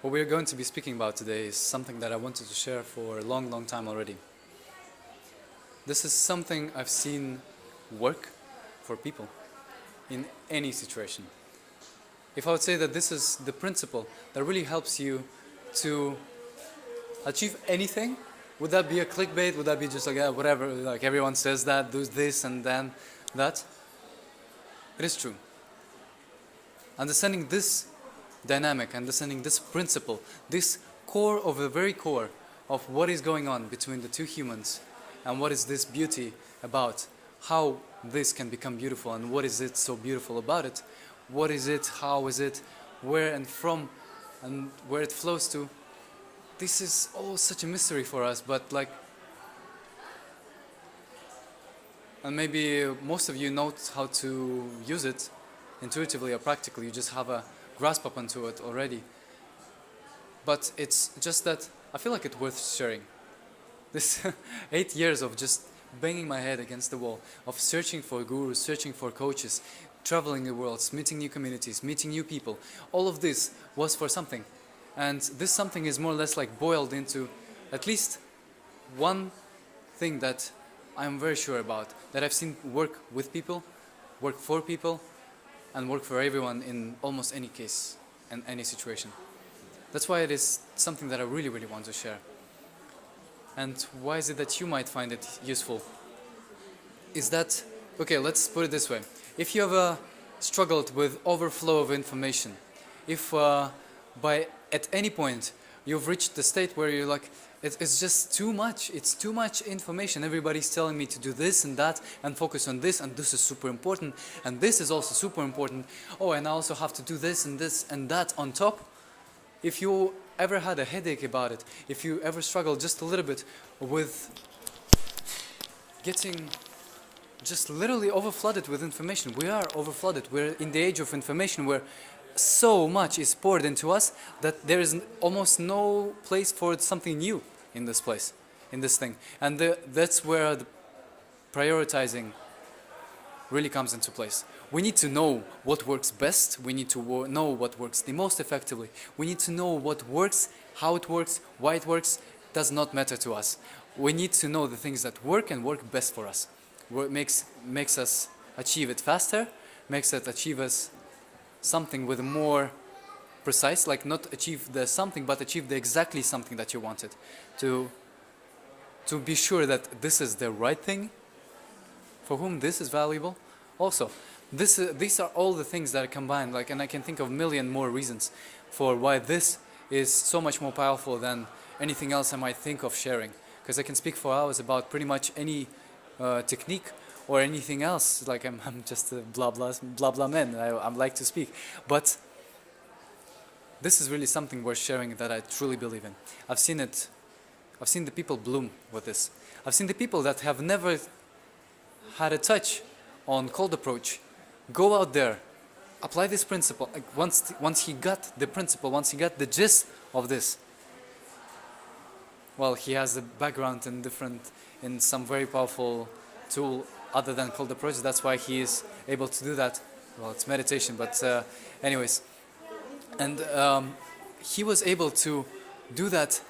What we are going to be speaking about today is something that I wanted to share for a long, long time already. This is something I've seen work for people in any situation. If I would say that this is the principle that really helps you to achieve anything, would that be a clickbait? Would that be just like, yeah, whatever, like everyone says that, do this and then that? It is true. Understanding this dynamic, understanding this principle, this core of the very core of what is going on between the two humans and what is this beauty about, how this can become beautiful and what is it so beautiful about it, what is it, how is it, where and from and where it flows to. This is all such a mystery for us, but like, and maybe most of you know how to use it intuitively or practically, you just have a grasp up onto it already. But it's just that I feel like it's worth sharing. This 8 years of just banging my head against the wall, of searching for gurus, searching for coaches, traveling the world, meeting new communities, meeting new people, all of this was for something. And this something is more or less like boiled into at least one thing that I'm very sure about, that I've seen work with people, work for people, and work for everyone in almost any case and any situation. That's why it is something that I really, really want to share. And why is it that you might find it useful? Is that, okay, let's put it this way. If you have struggled with overflow of information, if by at any point you've reached the state where you're like, it's just too much, it's too much information, everybody's telling me to do this and that and focus on this, and this is super important, and this is also super important, oh, and I also have to do this and that on top. If you ever had a headache about it, if you ever struggled just a little bit with getting just literally overflooded with information, we are overflooded, we're in the age of information where so much is poured into us that there is almost no place for something new in this place, in this thing. And that's where the prioritizing really comes into place. We need to know what works best, we need to know what works the most effectively, we need to know what works, how it works, why it works, does not matter to us. We need to know the things that work and work best for us. What makes us achieve it faster, makes us achieve us something with more precise, like not achieve the something, but achieve the exactly something that you wanted. To be sure that this is the right thing, for whom this is valuable. Also, these are all the things that are combined, like, and I can think of a million more reasons for why this is so much more powerful than anything else I might think of sharing. Because I can speak for hours about pretty much any technique or anything else. Like I'm just a blah blah man. I like to speak, but this is really something worth sharing that I truly believe in. I've seen it. I've seen the people bloom with this. I've seen the people that have never had a touch on cold approach go out there, apply this principle. Like once he got the principle, once he got the gist of this, well, he has a background in some very powerful tool other than cold approach. That's why he is able to do that. Well, it's meditation, but anyways. And he was able to do that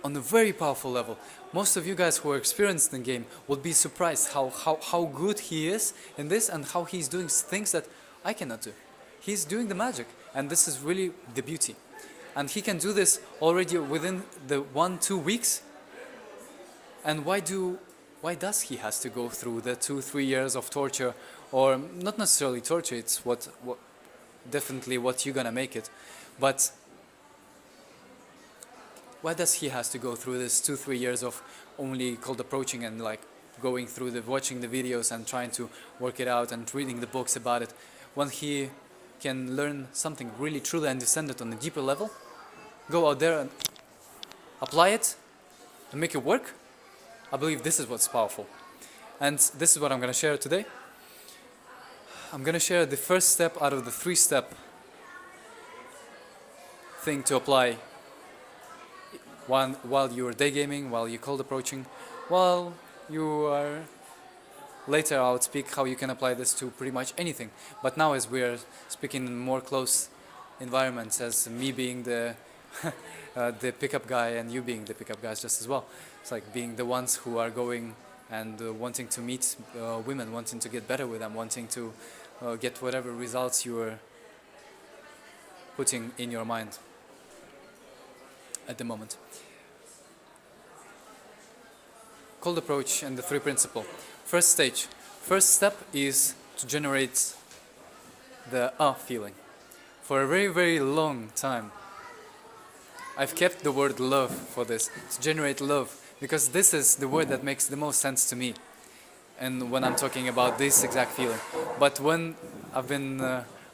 on a very powerful level. Most of you guys who are experienced in the game would be surprised how good he is in this and how he's doing things that I cannot do. He's doing the magic, and this is really the beauty. And he can do this already within the 1-2 weeks. And why does he has to go through the 2-3 years of torture, or not necessarily torture? It's what definitely what you're gonna make it, but why does he has to go through this 2-3 years of only cold approaching and like going through watching the videos and trying to work it out and reading the books about it, when he can learn something really truly understand it on a deeper level, go out there and apply it and make it work? I believe this is what's powerful. And this is what I'm going to share today. I'm going to share the first step out of the 3-step thing to apply while you're day gaming, while you're cold approaching, while you are... Later I'll speak how you can apply this to pretty much anything. But now, as we're speaking in more close environments, as me being the the pickup guy and you being the pickup guys just as well. It's like being the ones who are going and wanting to meet women, wanting to get better with them, wanting to get whatever results you are putting in your mind at the moment. Cold approach and the three principle. First stage. First step is to generate the feeling. For a very, very long time, I've kept the word love for this, to generate love, because this is the word that makes the most sense to me. And when I'm talking about this exact feeling. But when I've been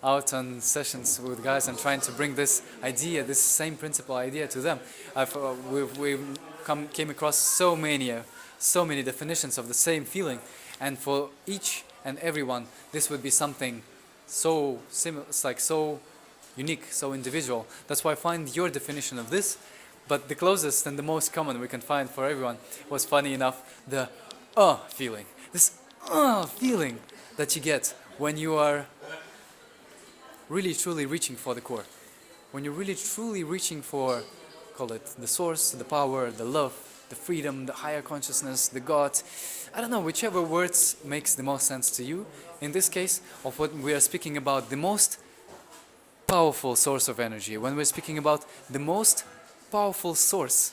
out on sessions with guys and trying to bring this idea, this same principle idea to them, we've came across so many definitions of the same feeling, and for each and everyone, this would be something so similar, it's like so unique, so individual. That's why I find your definition of this, but the closest and the most common we can find for everyone was, funny enough, the feeling. This feeling that you get when you are really truly reaching for the core. When you're really truly reaching for, call it the source, the power, the love, the freedom, the higher consciousness, the God. I don't know, whichever words makes the most sense to you. In this case, of what we are speaking about, the most powerful source of energy. When we're speaking about the most powerful source,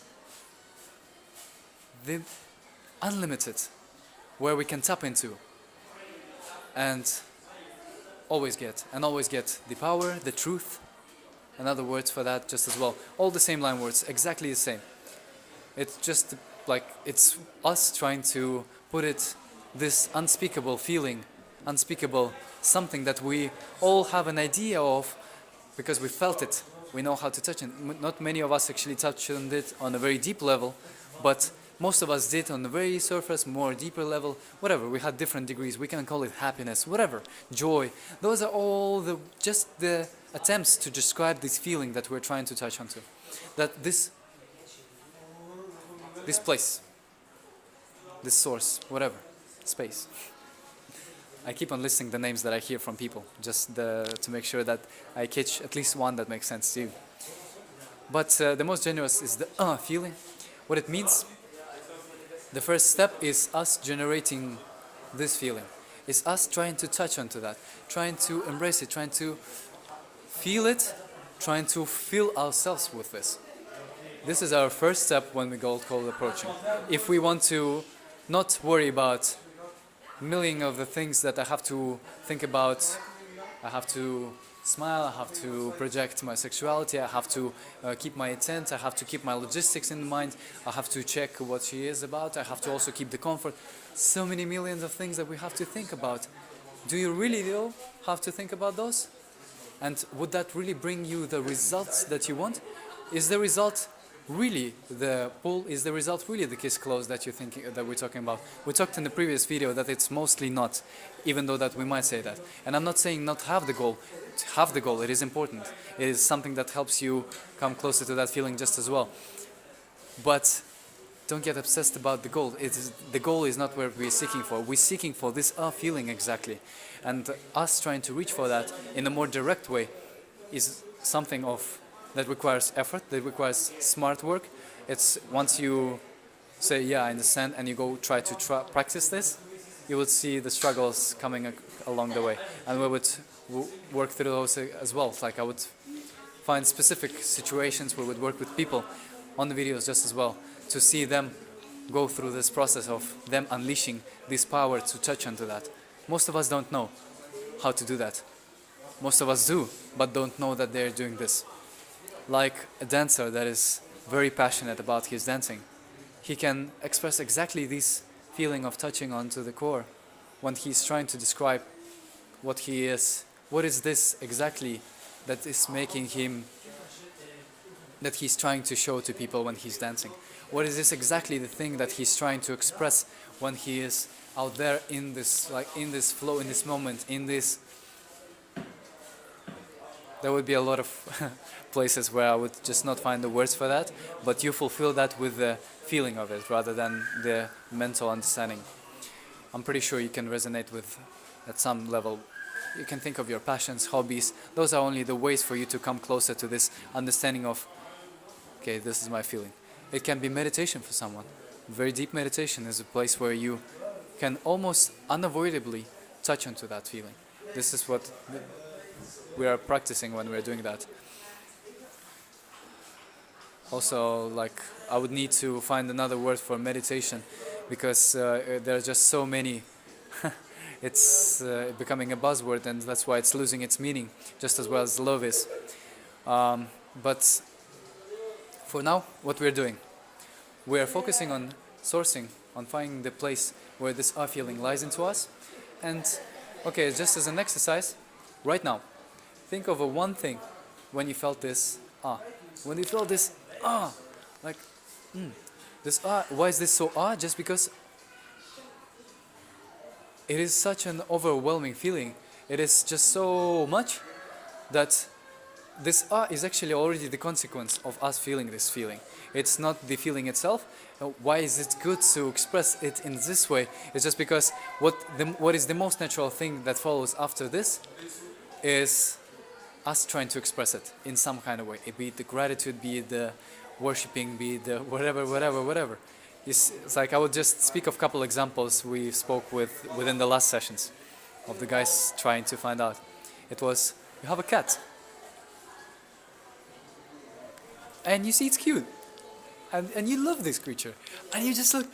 the unlimited, where we can tap into and always get the power, the truth, and other words for that just as well. All the same line words, exactly the same. It's just like it's us trying to put it, this unspeakable feeling, unspeakable something that we all have an idea of because we felt it. We know how to touch it. Not many of us actually touched on it on a very deep level, but most of us did on the very surface, more deeper level, whatever. We had different degrees. We can call it happiness, whatever, joy. Those are all just the attempts to describe this feeling that we're trying to touch onto. That this place, this source, whatever, space. I keep on listing the names that I hear from people, just to make sure that I catch at least one that makes sense to you. But the most generous is the feeling. What it means, the first step is us generating this feeling. It's us trying to touch onto that, trying to embrace it, trying to feel it, trying to fill ourselves with this. This is our first step when we go cold approaching. If we want to not worry about million of the things that I have to think about, I have to smile, I have to project my sexuality, I have to keep my intent, I have to keep my logistics in mind, I have to check what she is about, I have to also keep the comfort. So many millions of things that we have to think about. Do you really though have to think about those? And would that really bring you the results that you want? Is the result really the pull? Is the result really the kiss close that you're thinking, that we're talking about? We talked in the previous video that it's mostly not, even though that we might say that. And I'm not saying not have the goal. To have the goal, it is important. It is something that helps you come closer to that feeling just as well. But don't get obsessed about the goal. The goal is not what we're seeking for. We're seeking for this feeling exactly. And us trying to reach for that in a more direct way is something that requires effort, that requires smart work. It's once you say, yeah, I understand, and you go try to practice this, you will see the struggles coming along the way. And we would work through those as well. Like I would find specific situations where we would work with people on the videos just as well, to see them go through this process of them unleashing this power to touch onto that. Most of us don't know how to do that. Most of us do, but don't know that they're doing this. Like a dancer that is very passionate about his dancing, he can express exactly this feeling of touching onto the core when he's trying to describe what he is. What is this exactly that is making him, that he's trying to show to people when he's dancing? What is this exactly the thing that he's trying to express when he is out there in this, like in this flow, in this moment, in this? There would be a lot of places where I would just not find the words for that, but you fulfill that with the feeling of it rather than the mental understanding. I'm pretty sure you can resonate with, at some level. You can think of your passions, hobbies. Those are only the ways for you to come closer to this understanding of Okay, this is my feeling. It can be meditation for someone. Very deep meditation is a place where you can almost unavoidably touch onto that feeling. This is what we are practicing when we're doing that. Also, like, I would need to find another word for meditation because there are just so many. It's becoming a buzzword, and that's why it's losing its meaning, just as well as love is. But for now, what we're doing, we are focusing on sourcing, on finding the place where this feeling lies into us. And okay, just as an exercise, right now, think of a one thing when you felt this when you felt this like this why is this so just because it is such an overwhelming feeling. It is just so much that this is actually already the consequence of us feeling this feeling. It's not the feeling itself. Why is it good to express it in this way? It's just because what is the most natural thing that follows after this is us trying to express it in some kind of way. Be it the gratitude, be it the worshipping, be it the whatever. It's like I would just speak of a couple examples we spoke within the last sessions of the guys trying to find out. It was, you have a cat and you see it's cute and you love this creature and you just like,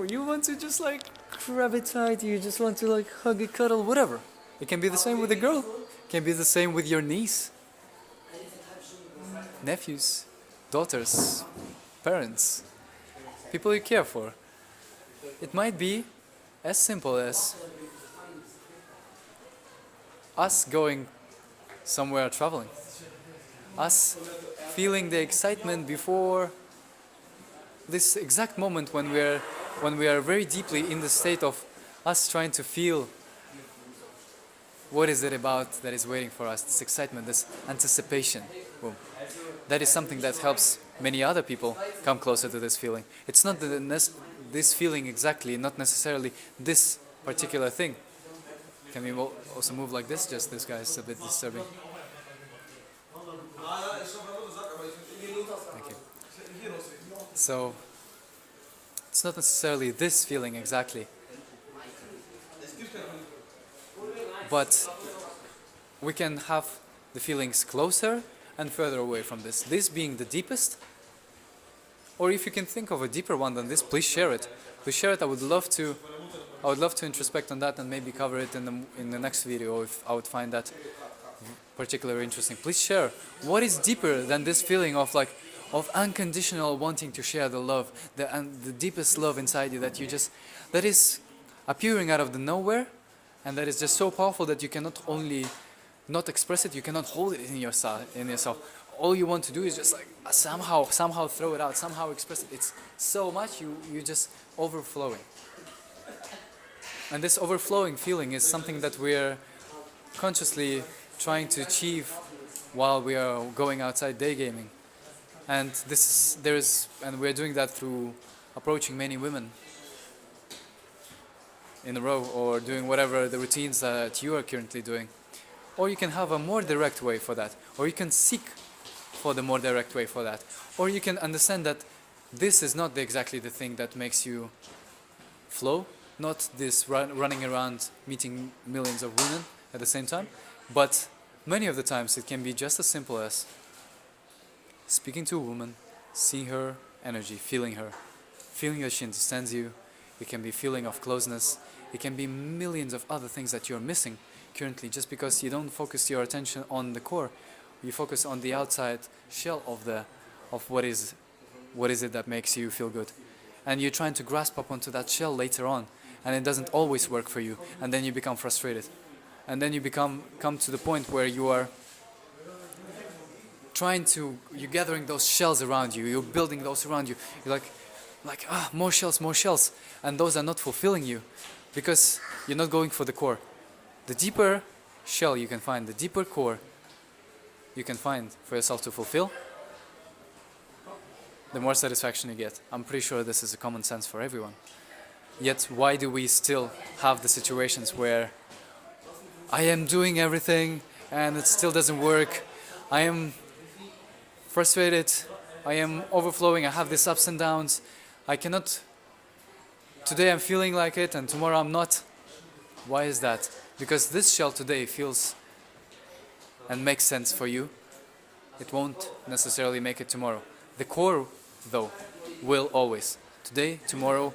you want to just like grab it tight, you just want to like hug it, cuddle, whatever. It can be the same with a girl, it can be the same with your niece, nephews, daughters, parents, people you care for. It might be as simple as us going somewhere traveling, us feeling the excitement before this exact moment when we are very deeply in the state of us trying to feel what is it about that is waiting for us, this excitement, this anticipation. Boom. That is something that helps many other people come closer to this feeling. It's not this feeling exactly, not necessarily this particular thing. Can we also move like this? Just this guy is a bit disturbing. Thank you. So, it's not necessarily this feeling exactly, but we can have the feelings closer and further away from this. This being the deepest, or if you can think of a deeper one than this, please share it. Please share it. I would love to introspect on that and maybe cover it in the next video if I would find that particularly interesting. Please share what is deeper than this feeling of unconditional wanting to share the love, the deepest love inside you that is appearing out of the nowhere, and that is just so powerful that you cannot only not express it, you cannot hold it in yourself. All you want to do is just like somehow throw it out, somehow express it. It's so much, you just overflowing. And this overflowing feeling is something that we're consciously trying to achieve while we are going outside day gaming. And we're doing that through approaching many women in a row, or doing whatever the routines that you are currently doing. Or you can have a more direct way for that, or you can seek for the more direct way for that, or you can understand that this is not exactly the thing that makes you flow, not this running around meeting millions of women at the same time, but many of the times it can be just as simple as speaking to a woman, seeing her energy, feeling that she understands you. It can be feeling of closeness. It can be millions of other things that you're missing currently, just because you don't focus your attention on the core. You focus on the outside shell of what is it that makes you feel good, and you're trying to grasp up onto that shell later on, and it doesn't always work for you, and then you become frustrated, and then you come to the point where you are you're gathering those shells around you, you're building those around you, you're like more shells, and those are not fulfilling you because you're not going for the core. The deeper shell you can find, the deeper core you can find for yourself to fulfill, the more satisfaction you get. I'm pretty sure this is a common sense for everyone. Yet why do we still have the situations where I am doing everything and it still doesn't work? I am frustrated, I am overflowing, I have these ups and downs, I cannot, today I'm feeling like it and tomorrow I'm not. Why is that? Because this shell today feels and makes sense for you, it won't necessarily make it tomorrow. The core, though, will always. Today, tomorrow,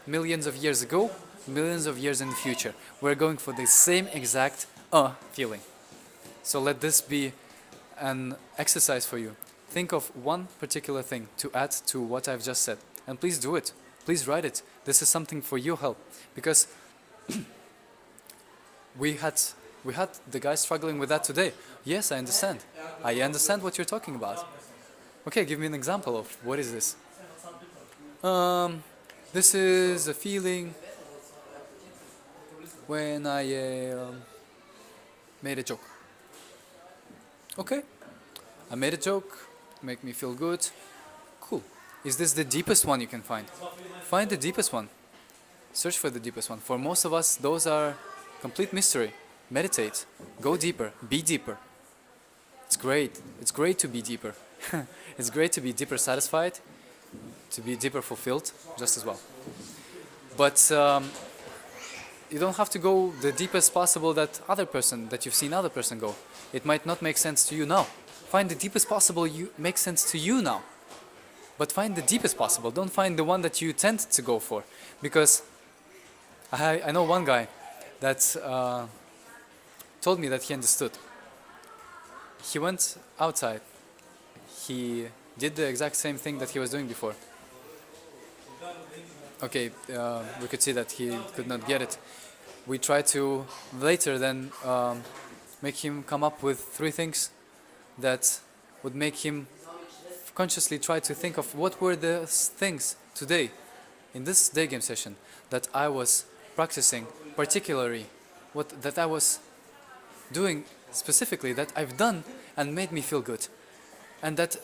millions of years ago, millions of years in the future. We're going for the same exact feeling. So let this be an exercise for you. Think of one particular thing to add to what I've just said. And please do it. Please write it. This is something for your help. Because we had the guy struggling with that today. Yes, I understand. I understand what you're talking about. Okay, give me an example of what is this? This is a feeling when I made a joke. Okay, I made a joke, make me feel good. Cool. Is this the deepest one you can find? Find the deepest one. Search for the deepest one. For most of us, those are complete mystery. Meditate. Go deeper. Be deeper. It's great. It's great to be deeper. It's great to be deeper satisfied, to be deeper fulfilled, just as well. But you don't have to go the deepest possible that you've seen other person go. It might not make sense to you now. Find the deepest possible makes sense to you now. But find the deepest possible. Don't find the one that you tend to go for. Because I know one guy that told me that he understood. He went outside. He did the exact same thing that he was doing before. Okay, we could see that he could not get it. We tried to later then make him come up with 3 things that would make him consciously try to think of what were the things today in this day game session that I was practicing particularly, that I was doing specifically, that I've done and made me feel good, and that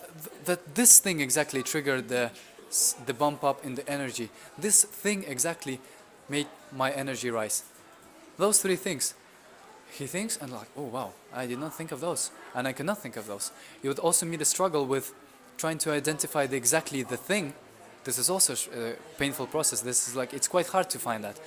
this thing exactly triggered the bump up in the energy. This thing exactly made my energy rise. Those 3 things. He thinks and like, oh wow, I did not think of those, and I cannot think of those. You would also meet a struggle with trying to identify exactly the thing. This is also a painful process. This is like, it's quite hard to find that.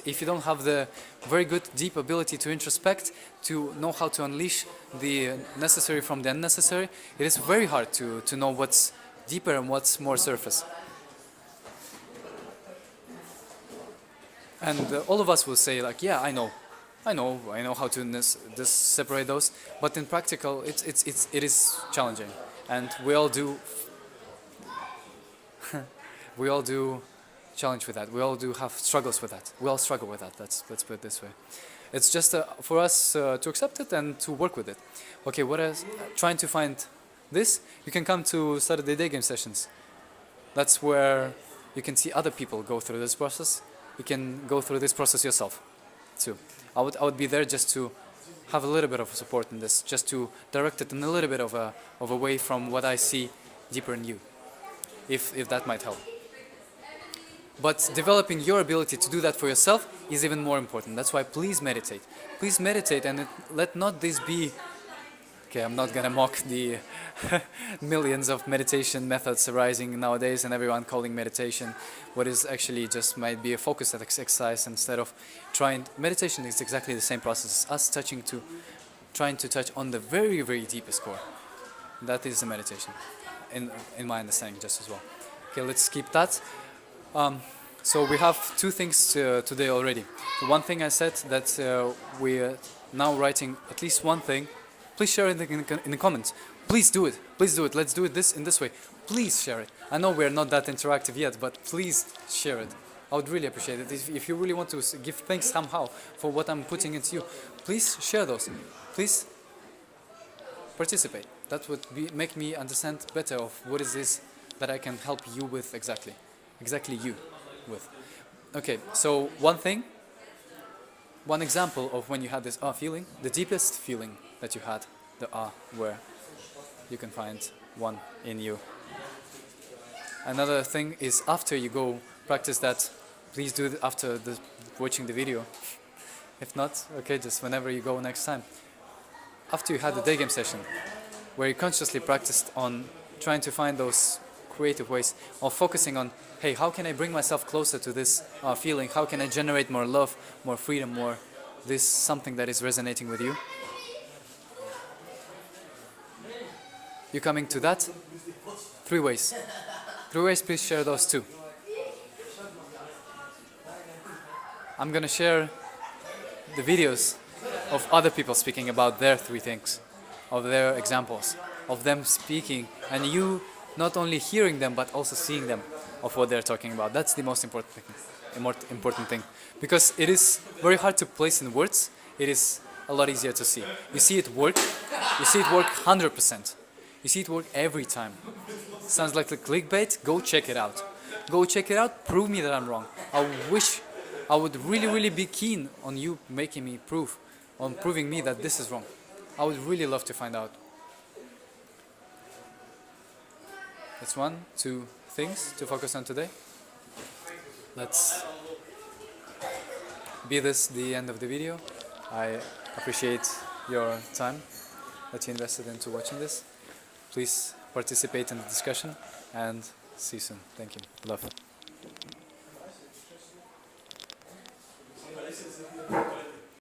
If you don't have the very good deep ability to introspect, to know how to unleash the necessary from the unnecessary, it is very hard to know what's deeper and what's more surface. And all of us will say like, yeah, I know how to separate those, but in practical, it is challenging, and we all do. We all do challenge with that. We all do have struggles with that. We all struggle with that. Let's put it this way. It's just for us to accept it and to work with it. Okay, what else? Trying to find this. You can come to Saturday day game sessions. That's where you can see other people go through this process. You can go through this process yourself, too. I would be there just to have a little bit of support in this, just to direct it in a little bit of a way from what I see deeper in you, if that might help. But developing your ability to do that for yourself is even more important. That's why please meditate. Please meditate, and let not this be... Okay, I'm not gonna mock the millions of meditation methods arising nowadays and everyone calling meditation what is actually just might be a focused exercise instead of trying... Meditation is exactly the same process as us trying to touch on the very, very deepest core. That is the meditation, in my understanding, just as well. Okay, let's keep that. So we have 2 things today already. The one thing I said that we're now writing at least one thing. Please share it in the comments. Please do it. Please do it. Let's do it in this way. Please share it. I know we're not that interactive yet, but please share it. I would really appreciate it. If you really want to give thanks somehow for what I'm putting into you, please share those. Please participate. That would make me understand better of what is this that I can help you with exactly you with. Okay, so one example of when you had this feeling, the deepest feeling that you had, the where you can find one in you. Another thing is after you go practice that, please do it after watching the video. If not, okay, just whenever you go next time. After you had the day game session, where you consciously practiced on trying to find those creative ways of focusing on, hey, how can I bring myself closer to this feeling? How can I generate more love, more freedom, more this something that is resonating with you? You coming to that? 3 ways. 3 ways, please share those too. I'm gonna share the videos of other people speaking about their 3 things, of their examples, of them speaking, and you not only hearing them but also seeing them of what they're talking about. That's the most important thing, because it is very hard to place in words. It is a lot easier to see. You see it work. You see it work 100%. You see it work every time. Sounds like the clickbait. Go check it out. Go check it out. Prove me that I'm wrong. I would really be keen on you making me proving me that this is wrong. I would really love to find out. That's 1, 2 things to focus on today. Let's be this the end of the video. I appreciate your time that you invested into watching this. Please participate in the discussion and see you soon. Thank you. Love.